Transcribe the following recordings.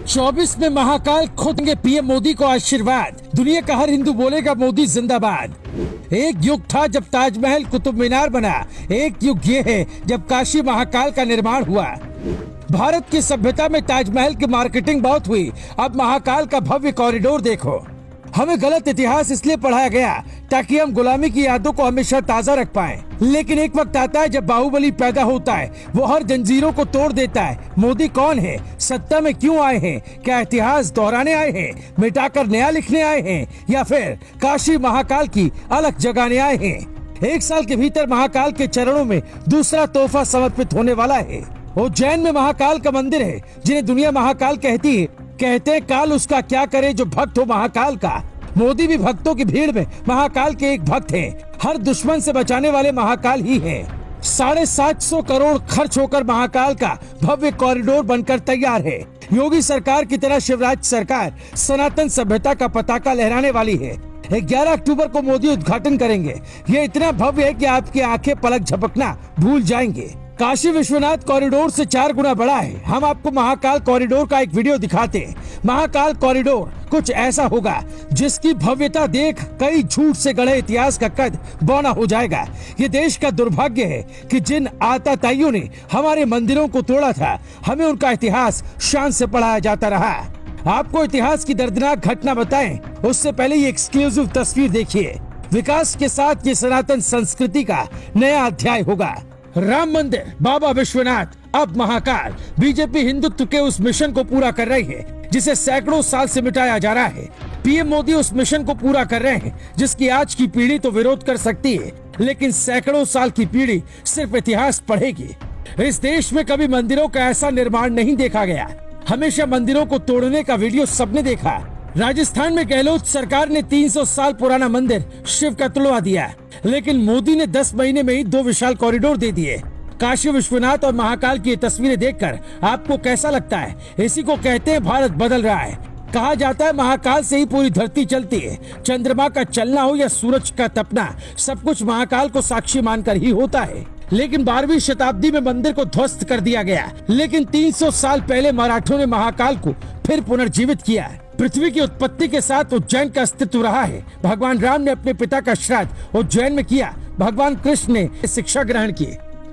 24 में महाकाल खुद देंगे पीएम मोदी को आशीर्वाद। दुनिया का हर हिंदू बोलेगा मोदी जिंदाबाद। एक युग था जब ताजमहल कुतुब मीनार बना, एक युग ये है जब काशी महाकाल का निर्माण हुआ। भारत की सभ्यता में ताजमहल की मार्केटिंग बहुत हुई, अब महाकाल का भव्य कॉरिडोर देखो। हमें गलत इतिहास इसलिए पढ़ाया गया ताकि हम गुलामी की यादों को हमेशा ताजा रख पाएं। लेकिन एक वक्त आता है जब बाहुबली पैदा होता है, वो हर जंजीरों को तोड़ देता है। मोदी कौन है, सत्ता में क्यों आए हैं, क्या इतिहास दोहराने आए हैं, मिटाकर नया लिखने आए हैं, या फिर काशी महाकाल की अलग जगाने आए हैं। 1 साल के भीतर महाकाल के चरणों में दूसरा तोहफा समर्पित होने वाला है। उज्जैन में महाकाल का मंदिर है, जिन्हें दुनिया महाकाल कहती है। कहते हैं काल उसका क्या करे जो भक्त हो महाकाल का। मोदी भी भक्तों की भीड़ में महाकाल के एक भक्त हैं। हर दुश्मन से बचाने वाले महाकाल ही हैं। 750 करोड़ खर्च होकर महाकाल का भव्य कॉरिडोर बनकर तैयार है। योगी सरकार की तरह शिवराज सरकार सनातन सभ्यता का पताका लहराने वाली है। 11 अक्टूबर को मोदी उद्घाटन करेंगे। ये इतना भव्य है कि आपकी आंखें पलक झपकना भूल जाएंगे। काशी विश्वनाथ कॉरिडोर से 4 गुना बड़ा है। हम आपको महाकाल कॉरिडोर का एक वीडियो दिखाते हैं। महाकाल कॉरिडोर कुछ ऐसा होगा जिसकी भव्यता देख कई झूठ से गढ़े इतिहास का कद बौना हो जाएगा। ये देश का दुर्भाग्य है कि जिन आताताइयों ने हमारे मंदिरों को तोड़ा था, हमें उनका इतिहास शान से पढ़ाया जाता रहा। आपको इतिहास की दर्दनाक घटना बताएं, उससे पहले ये एक्सक्लूसिव तस्वीर देखिए। विकास के साथ ये सनातन संस्कृति का नया अध्याय होगा। राम मंदिर, बाबा विश्वनाथ, अब महाकाल। बीजेपी हिंदुत्व के उस मिशन को पूरा कर रही है जिसे सैकड़ों साल से मिटाया जा रहा है। पीएम मोदी उस मिशन को पूरा कर रहे हैं जिसकी आज की पीढ़ी तो विरोध कर सकती है, लेकिन सैकड़ों साल की पीढ़ी सिर्फ इतिहास पढ़ेगी। इस देश में कभी मंदिरों का ऐसा निर्माण नहीं देखा गया। हमेशा मंदिरों को तोड़ने का वीडियो सबने देखा। राजस्थान में गहलोत सरकार ने 300 साल पुराना मंदिर शिव का तुड़वा दिया, लेकिन मोदी ने 10 महीने में ही 2 विशाल कॉरिडोर दे दिए। काशी विश्वनाथ और महाकाल की तस्वीरें देखकर आपको कैसा लगता है? इसी को कहते हैं भारत बदल रहा है। कहा जाता है महाकाल से ही पूरी धरती चलती है। चंद्रमा का चलना हो या सूरज का तपना, सब कुछ महाकाल को साक्षी मानकर ही होता है। लेकिन 12वीं शताब्दी में मंदिर को ध्वस्त कर दिया गया, लेकिन 300 साल पहले मराठों ने महाकाल को फिर पुनर्जीवित किया। पृथ्वी की उत्पत्ति के साथ उज्जैन का अस्तित्व रहा है। भगवान राम ने अपने पिता का श्राद्ध उज्जैन में किया। भगवान कृष्ण ने शिक्षा ग्रहण की।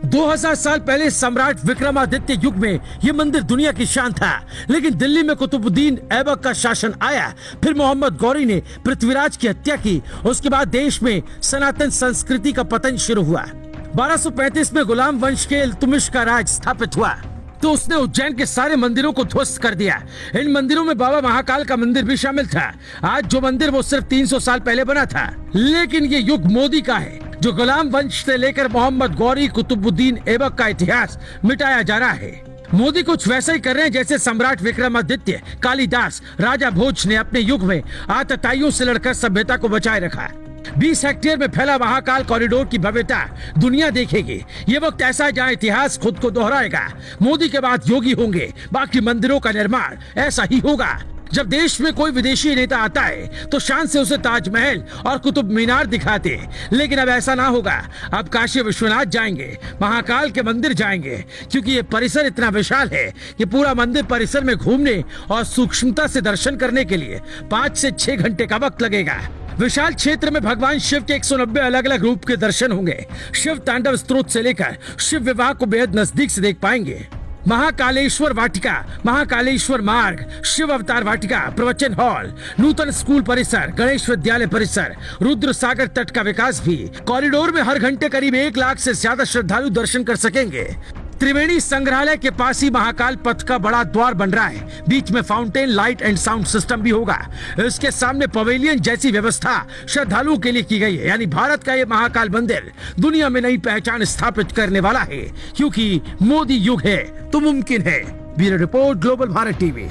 2000 साल पहले सम्राट विक्रमादित्य युग में ये मंदिर दुनिया की शान था, लेकिन दिल्ली में कुतुबुद्दीन ऐबक का शासन आया। फिर मोहम्मद गौरी ने पृथ्वीराज की हत्या की। उसके बाद देश में सनातन संस्कृति का पतन शुरू हुआ। 1235 में गुलाम वंश के इल्तुतमिश का राज स्थापित हुआ तो उसने उज्जैन के सारे मंदिरों को ध्वस्त कर दिया। इन मंदिरों में बाबा महाकाल का मंदिर भी शामिल था। आज जो मंदिर वो सिर्फ 300 साल पहले बना था, लेकिन ये युग मोदी का है, जो गुलाम वंश से लेकर मोहम्मद गौरी, कुतुबुद्दीन ऐबक का इतिहास मिटाया जा रहा है। मोदी कुछ वैसा ही कर रहे हैं जैसे सम्राट विक्रमादित्य, कालिदास, राजा भोज ने अपने युग में आतताइयों से लड़कर सभ्यता को बचाए रखा। 20 हेक्टेयर में फैला महाकाल कॉरिडोर की भव्यता दुनिया देखेगी। ये वक्त ऐसा है जहाँ इतिहास खुद को दोहराएगा। मोदी के बाद योगी होंगे, बाकी मंदिरों का निर्माण ऐसा ही होगा। जब देश में कोई विदेशी नेता आता है तो शान से उसे ताजमहल और कुतुब मीनार दिखाते हैं, लेकिन अब ऐसा ना होगा। अब काशी विश्वनाथ जाएंगे, महाकाल के मंदिर जाएंगे, क्योंकि ये परिसर इतना विशाल है कि पूरा मंदिर परिसर में घूमने और सूक्ष्मता से दर्शन करने के लिए 5 से 6 घंटे का वक्त लगेगा। विशाल क्षेत्र में भगवान शिव के 190 अलग अलग रूप के दर्शन होंगे। शिव तांडव स्तोत्र से लेकर शिव विवाह को बेहद नजदीक से देख पाएंगे। महाकालेश्वर वाटिका, महाकालेश्वर मार्ग, शिव अवतार वाटिका, प्रवचन हॉल, नूतन स्कूल परिसर, गणेश विद्यालय परिसर, रुद्र सागर तट का विकास भी। कॉरिडोर में हर घंटे करीब 1 लाख से ज्यादा श्रद्धालु दर्शन कर सकेंगे। त्रिवेणी संग्रहालय के पास ही महाकाल पथ का बड़ा द्वार बन रहा है। बीच में fountain, light and sound system भी होगा। इसके सामने पवेलियन जैसी व्यवस्था श्रद्धालुओं के लिए की गई है। यानी भारत का ये महाकाल मंदिर दुनिया में नई पहचान स्थापित करने वाला है, क्योंकि मोदी युग है तो मुमकिन है। Bureau report, global Bharat TV.